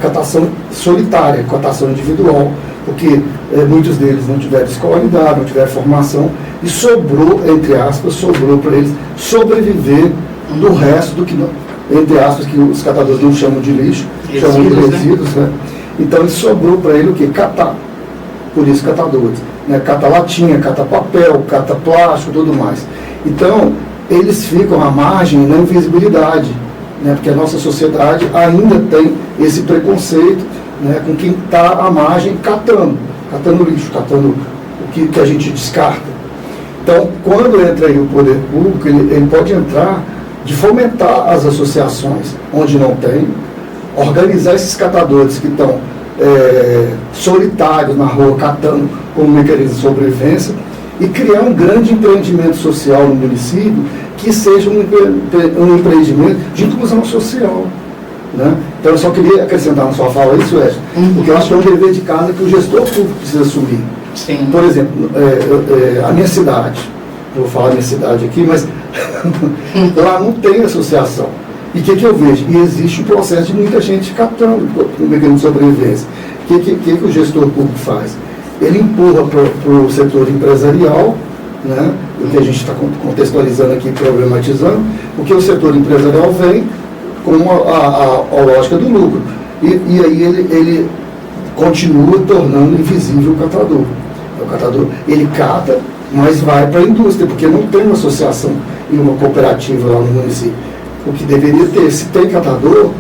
catação solitária, catação individual, porque muitos deles não tiveram escolaridade, não tiveram formação, e sobrou, entre aspas, para eles sobreviver do resto do que, entre aspas, que os catadores não chamam de lixo, chamam de resíduos, né? Então ele sobrou para ele o quê? Catar. Por isso catadores. Né? Cata latinha, cata papel, cata plástico, tudo mais. Então, eles ficam à margem na invisibilidade, né? Porque a nossa sociedade ainda tem esse preconceito, né? Com quem está à margem catando lixo, catando o que a gente descarta. Então, quando entra aí o poder público, ele pode entrar de fomentar as associações onde não tem, organizar esses catadores que estão solitários na rua, catando como mecanismo de sobrevivência, e criar um grande empreendimento social no município que seja um empreendimento de inclusão social. Né? Então eu só queria acrescentar na sua fala isso, Edson, porque eu acho que é um dever de casa que o gestor público precisa assumir. Sim. Por exemplo, a minha cidade, eu vou falar minha cidade aqui, mas lá não tem associação. E o que eu vejo? E existe um processo de muita gente catando no mecanismo de sobrevivência. O que o gestor público faz? Ele empurra para o setor empresarial, né? O que a gente está contextualizando aqui, problematizando, porque o setor empresarial vem com a lógica do lucro. E aí ele continua tornando invisível o catador. O catador, ele cata, mas vai para a indústria, porque não tem uma associação e uma cooperativa lá no município. O que deveria ter, se tem catador,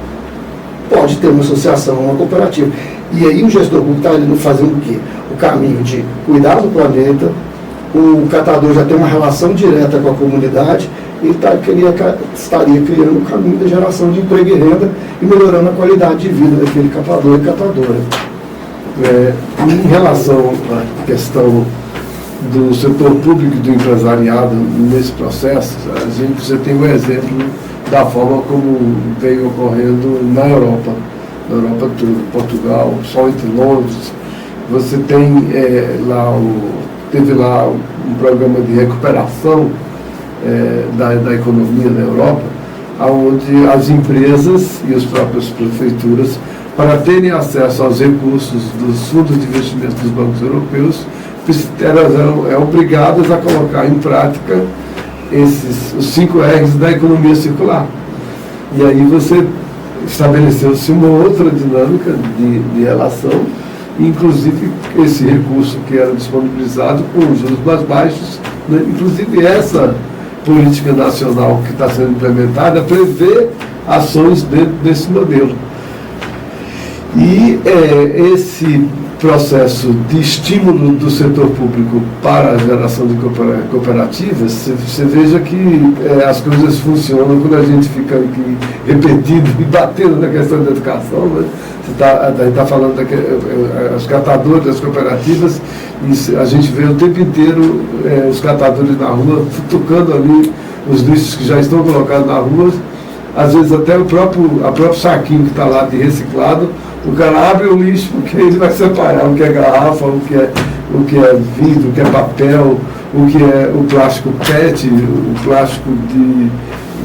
pode ter uma associação, uma cooperativa. E aí o gestor público está fazendo o quê? O caminho de cuidar do planeta, o catador já tem uma relação direta com a comunidade, ele estaria criando o caminho da geração de emprego e renda e melhorando a qualidade de vida daquele catador e catadora. Em relação à questão do setor público e do empresariado nesse processo, você tem um exemplo da forma como veio ocorrendo na Europa toda, Portugal, só entre Londres. Você tem teve lá um programa de recuperação da economia na Europa, onde as empresas e as próprias prefeituras, para terem acesso aos recursos dos fundos de investimento dos bancos europeus, eram obrigadas a colocar em prática os 5 R's da economia circular. E aí você estabeleceu-se uma outra dinâmica de relação, inclusive esse recurso que era disponibilizado com juros mais baixos, né? Inclusive essa política nacional que está sendo implementada prevê ações dentro desse modelo. E esse processo de estímulo do setor público para a geração de cooperativas, você veja que as coisas funcionam quando a gente fica aqui repetindo e batendo na questão da educação, né? A gente está falando os catadores das cooperativas, e a gente vê o tempo inteiro os catadores na rua, futucando ali os lixos que já estão colocados na rua, às vezes até o próprio saquinho que está lá de reciclado, o cara abre o lixo porque ele vai separar o que é garrafa, o que é vidro, o que é papel, o que é o plástico PET, o plástico de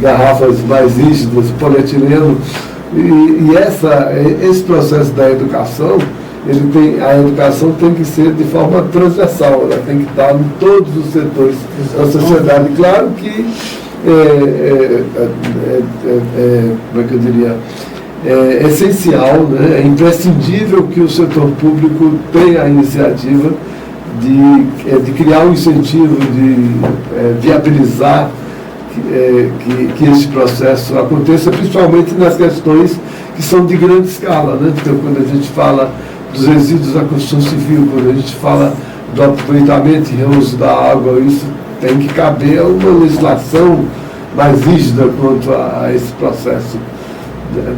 garrafas mais rígidas, polietileno. E esse processo da educação, a educação tem que ser de forma transversal, ela tem que estar em todos os setores da sociedade. Claro que como é que eu diria? É essencial, né? É imprescindível que o setor público tenha a iniciativa de criar um incentivo, de viabilizar que esse processo aconteça, principalmente nas questões que são de grande escala, né? Então, quando a gente fala dos resíduos da construção civil, quando a gente fala do aproveitamento e reuso da água, isso tem que caber a uma legislação mais rígida quanto a esse processo,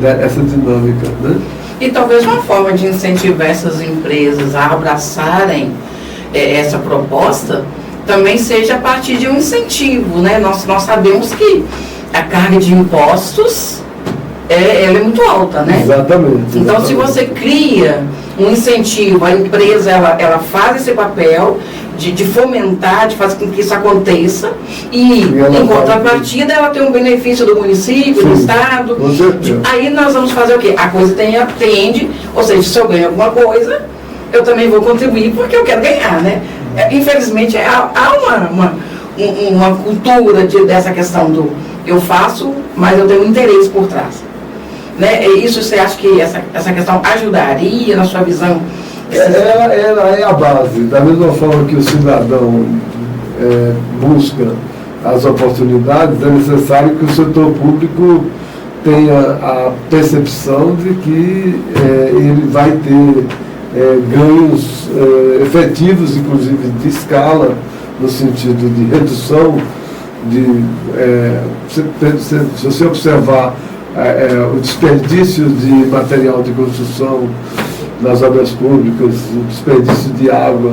essa dinâmica, né? E talvez uma forma de incentivar essas empresas a abraçarem essa proposta também seja a partir de um incentivo, né? Nós sabemos que a carga de impostos ela é muito alta, né? Exatamente. Então, se você cria um incentivo, a empresa ela faz esse papel de fomentar, de fazer com que isso aconteça, e em contrapartida ela tem um benefício do município, do estado. Aí nós vamos fazer o quê? A coisa tende, ou seja, se eu ganho alguma coisa, eu também vou contribuir porque eu quero ganhar, né? Infelizmente há uma cultura dessa questão do eu faço, mas eu tenho um interesse por trás, né? Isso você acha que essa questão ajudaria na sua visão? Ela é a base, da mesma forma que o cidadão busca as oportunidades, é necessário que o setor público tenha a percepção de que ele vai ter ganhos efetivos, inclusive de escala, no sentido de redução, se você observar o desperdício de material de construção nas obras públicas, o desperdício de água,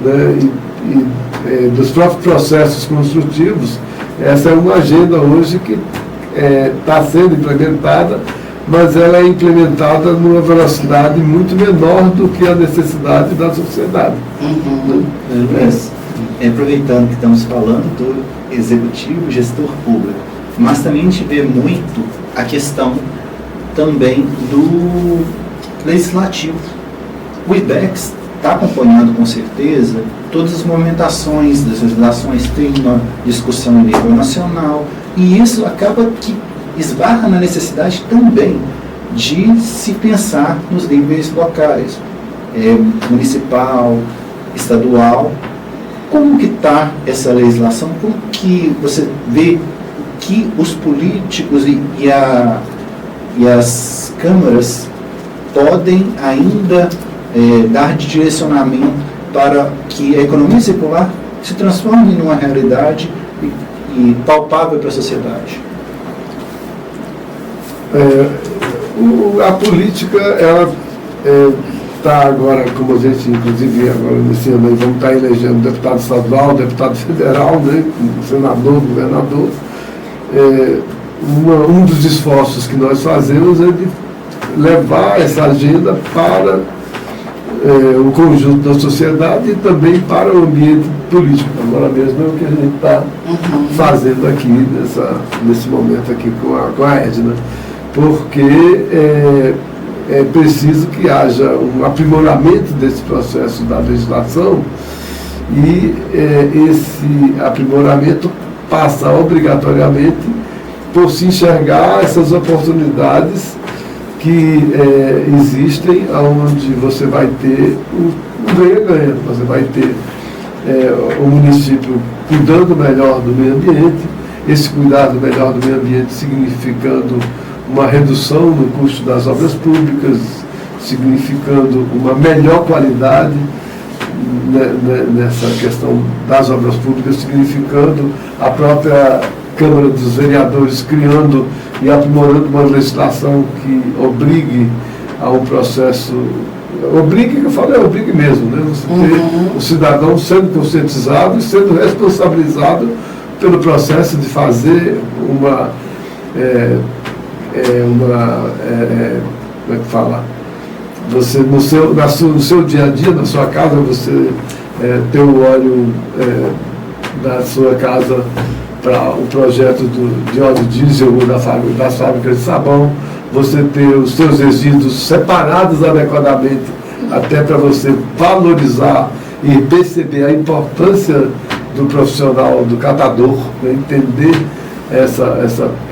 né, e dos próprios processos construtivos, essa é uma agenda hoje que está sendo implementada, mas ela é implementada numa velocidade muito menor do que a necessidade da sociedade. Uhum. Luiz, aproveitando que estamos falando do executivo, gestor público, mas também a gente vê muito a questão também do legislativo. O IDEX está acompanhando com certeza todas as movimentações das legislações, tem uma discussão em nível nacional, e isso acaba que esbarra na necessidade também de se pensar nos níveis locais, municipal, estadual. Como que está essa legislação? Como que você vê que os políticos e as câmaras podem ainda dar de direcionamento para que a economia circular se transformem numa realidade e palpável para a sociedade? A política, ela está agora, como a gente, inclusive, agora nesse ano aí, vamos estar elegendo deputado estadual, deputado federal, né, senador, governador. Um dos esforços que nós fazemos é de levar essa agenda para o conjunto da sociedade e também para o ambiente político. Agora mesmo é o que a gente está fazendo aqui nesse momento aqui com a Edna, porque é preciso que haja um aprimoramento desse processo da legislação e esse aprimoramento passa obrigatoriamente por se enxergar essas oportunidades que existem, onde você vai ter um ganha-ganha, você vai ter o município cuidando melhor do meio ambiente, esse cuidado melhor do meio ambiente significando uma redução no custo das obras públicas, significando uma melhor qualidade nessa questão das obras públicas, significando a própria Câmara dos Vereadores criando e aprimorando uma legislação que obrigue a um processo, obrigue, que eu falo, obrigue mesmo, né? Você ter o cidadão sendo conscientizado e sendo responsabilizado pelo processo de fazer como é que fala? Você, no seu dia a dia, na sua casa, você ter o óleo da sua casa para o projeto de óleo diesel das fábricas de sabão, você ter os seus resíduos separados adequadamente, até para você valorizar e perceber a importância do profissional, do catador, né, entender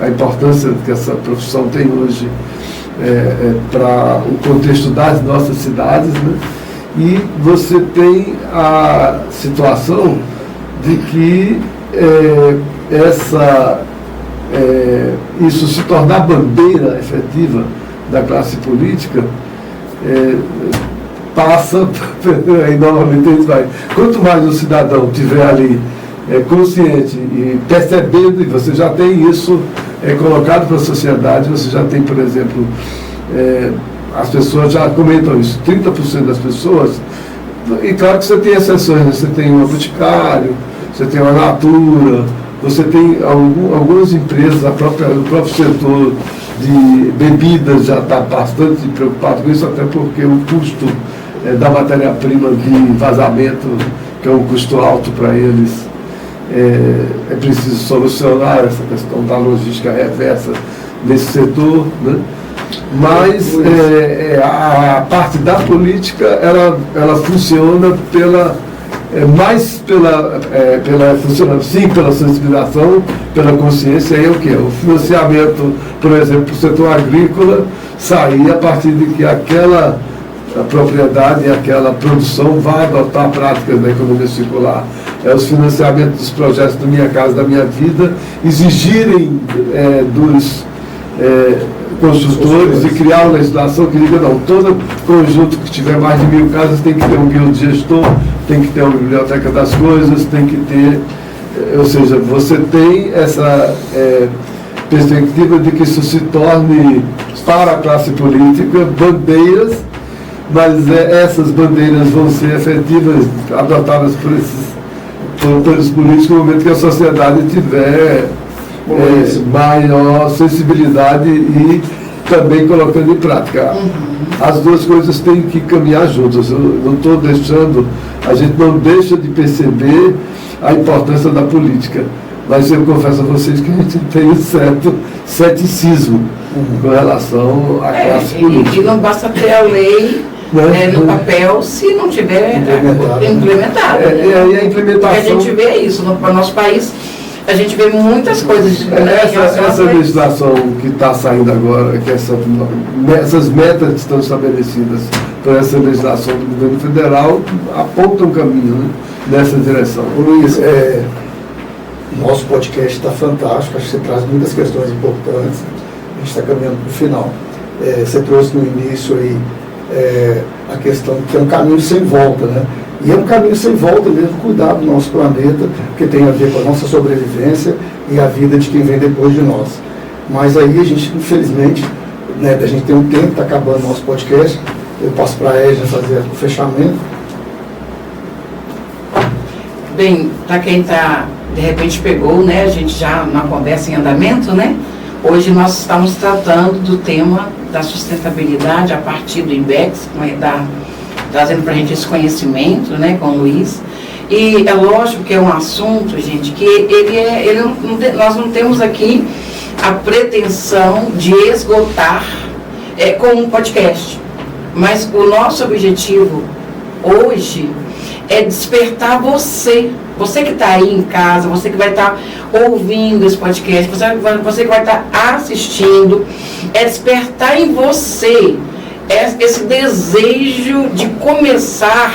a importância que essa profissão tem hoje para o contexto das nossas cidades, né? E você tem a situação de que isso se tornar bandeira efetiva da classe política passa, aí novamente a gente vai, quanto mais o cidadão tiver ali consciente e percebendo, e você já tem isso colocado para a sociedade, você já tem, por exemplo, as pessoas já comentam isso, 30% das pessoas, e claro que você tem exceções, né? Você tem um Boticário, você tem uma Natura, você tem algumas empresas, o próprio setor de bebidas já está bastante preocupado com isso, até porque o custo da matéria-prima de vazamento, que é um custo alto para eles, é preciso solucionar essa questão da logística reversa nesse setor, né? Mas a parte da política, ela funciona mais funcionando sim pela sensibilização, pela consciência, é o que? O financiamento, por exemplo, do setor agrícola sair a partir de que aquela propriedade e aquela produção vai adotar práticas da economia circular. Os financiamentos dos projetos da Minha Casa, da Minha Vida, exigirem dos construtores e criar uma legislação que diga, não, todo conjunto que tiver mais de 1000 casas tem que ter um guia de gestor, tem que ter uma biblioteca das coisas, tem que ter, ou seja, você tem essa perspectiva de que isso se torne para a classe política bandeiras, mas essas bandeiras vão ser efetivas, adotadas por esses políticos no momento que a sociedade tiver maior sensibilidade e também colocando em prática. As duas coisas têm que caminhar juntas. Eu não estou deixando, a gente não deixa de perceber a importância da política, mas eu confesso a vocês que a gente tem um certo ceticismo com relação à classe política. E não basta ter a lei no papel se não tiver implementada. E a implementação... Porque a gente vê isso no nosso país. A gente vê muitas coisas. Essa legislação que está saindo agora, que essas metas que estão estabelecidas por essa legislação do governo federal, apontam um caminho, né, nessa direção. Luiz, nosso podcast está fantástico, acho que você traz muitas questões importantes. A gente está caminhando para o final. Você trouxe no início aí a questão que é um caminho sem volta, né? E é um caminho sem volta mesmo, cuidar do nosso planeta, que tem a ver com a nossa sobrevivência e a vida de quem vem depois de nós. Mas aí a gente, infelizmente, né, a gente tem um tempo, está acabando o nosso podcast, eu passo para a Edna fazer o fechamento. Bem, para quem está, de repente pegou, né, a gente já na conversa em andamento, né? Hoje nós estamos tratando do tema da sustentabilidade a partir do INBEX, trazendo para a gente esse conhecimento, né, com o Luiz. E é lógico que é um assunto, gente, que nós não temos aqui a pretensão de esgotar com um podcast. Mas o nosso objetivo hoje é despertar você que está aí em casa, você que vai estar ouvindo esse podcast, você que vai estar assistindo, é despertar em você esse desejo de começar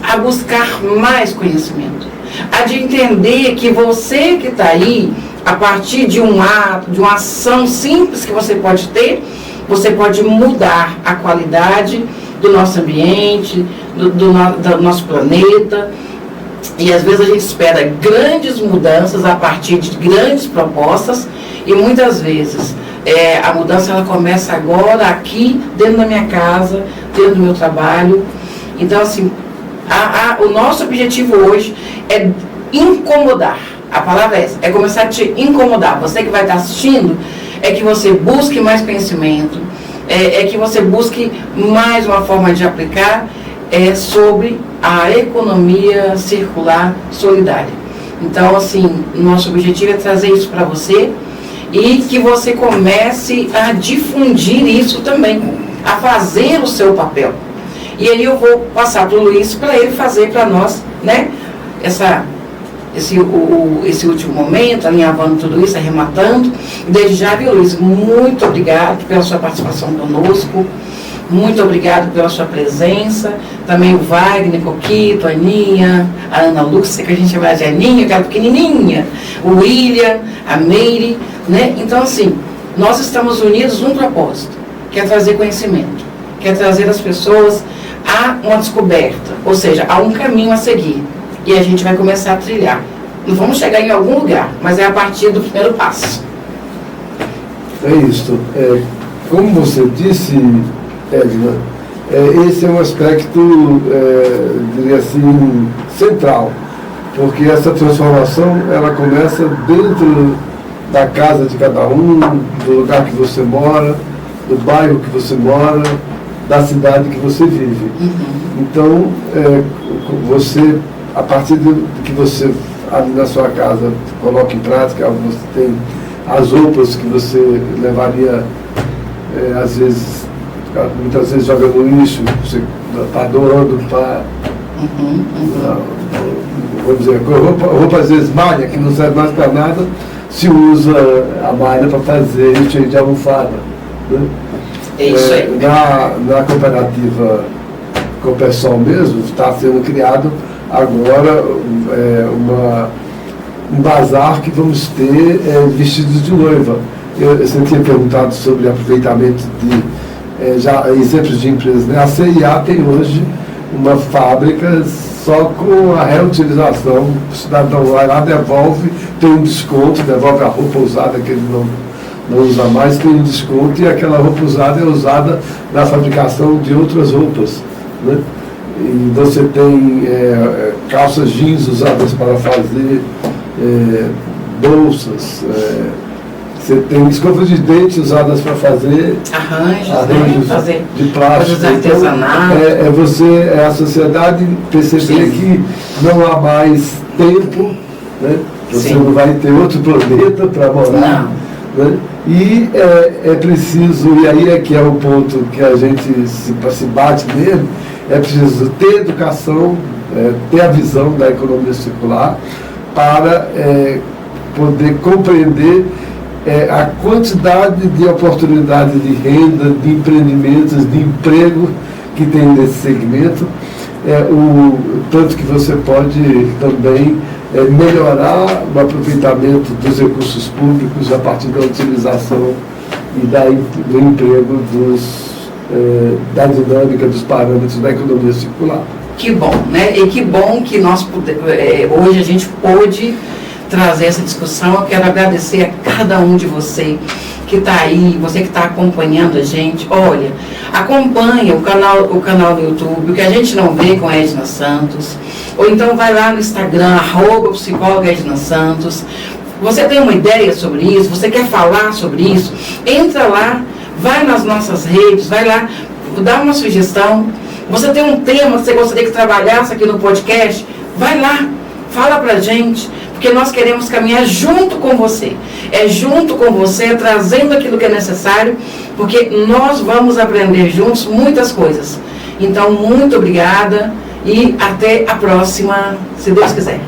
a buscar mais conhecimento, a de entender que você que está aí, a partir de um ato, de uma ação simples que você pode ter, você pode mudar a qualidade do nosso ambiente, do nosso planeta. E às vezes a gente espera grandes mudanças a partir de grandes propostas, e muitas vezes a mudança ela começa agora, aqui, dentro da minha casa, dentro do meu trabalho. Então, assim, o nosso objetivo hoje é incomodar. A palavra é essa, é começar a te incomodar. Você que vai estar assistindo, é que você busque mais conhecimento, é que você busque mais uma forma de aplicar sobre a economia circular solidária. Então, assim, nosso objetivo é trazer isso para você e que você comece a difundir isso também, a fazer o seu papel. E aí eu vou passar para o Luiz para ele fazer para nós, né, esse último momento, alinhavando tudo isso, arrematando. Desde já, viu, Luiz, muito obrigado pela sua participação conosco, muito obrigado pela sua presença, também o Wagner, Coquito, a Aninha, a Ana Lúcia, que a gente chama de Aninha, aquela pequenininha, o William, a Meire, né? Então, assim, nós estamos unidos num propósito, que é trazer conhecimento, que é trazer as pessoas a uma descoberta, ou seja, a um caminho a seguir. E a gente vai começar a trilhar. Não vamos chegar em algum lugar, mas é a partir do primeiro passo. É isso. Como você disse, Edna, esse é um aspecto, diria assim, central, porque essa transformação, ela começa dentro da casa de cada um, do lugar que você mora, do bairro que você mora, da cidade que você vive. Então, você, a partir do que você, ali na sua casa, coloca em prática, você tem as roupas que você levaria, às vezes, muitas vezes joga no lixo, você está doando para, vamos dizer, roupa às vezes malha, que não serve mais para nada, se usa a malha para fazer cheio de almofada, né? É isso aí. Na cooperativa Copesol mesmo, está sendo criado agora um bazar que vamos ter vestidos de noiva. Você tinha perguntado sobre aproveitamento de já exemplos de empresas, né? A CIA tem hoje uma fábrica só com a reutilização. O cidadão vai lá, devolve, tem um desconto, devolve a roupa usada que ele não usa mais, tem um desconto, e aquela roupa usada é usada na fabricação de outras roupas, né? E você tem calças jeans usadas para fazer bolsas, você tem escovas de dente usadas para fazer arranjos fazer de plástico. Coisas artesanais. Então, a sociedade perceber que não há mais tempo, né? Você Sim. não vai ter outro planeta para morar. Né? E é preciso, e aí é que é o ponto que a gente se bate nele, é preciso ter educação, ter a visão da economia circular para poder compreender a quantidade de oportunidades de renda, de empreendimentos, de emprego que tem nesse segmento, tanto que você pode também melhorar o aproveitamento dos recursos públicos a partir da utilização e do emprego da dinâmica dos parâmetros da economia circular. Que bom, né? E que bom que nós hoje a gente pôde trazer essa discussão. Eu quero agradecer a cada um de vocês que está aí, você que está acompanhando a gente. Olha, acompanha o canal do YouTube, o que a gente não vê com a Edna Santos, ou então vai lá no Instagram, @psicóloga Edna Santos. Você tem uma ideia sobre isso, você quer falar sobre isso, entra lá, vai nas nossas redes, vai lá, dá uma sugestão. Você tem um tema que você gostaria que trabalhasse aqui no podcast, vai lá, fala pra gente, porque nós queremos caminhar junto com você. É junto com você, trazendo aquilo que é necessário, porque nós vamos aprender juntos muitas coisas. Então, muito obrigada e até a próxima, se Deus quiser.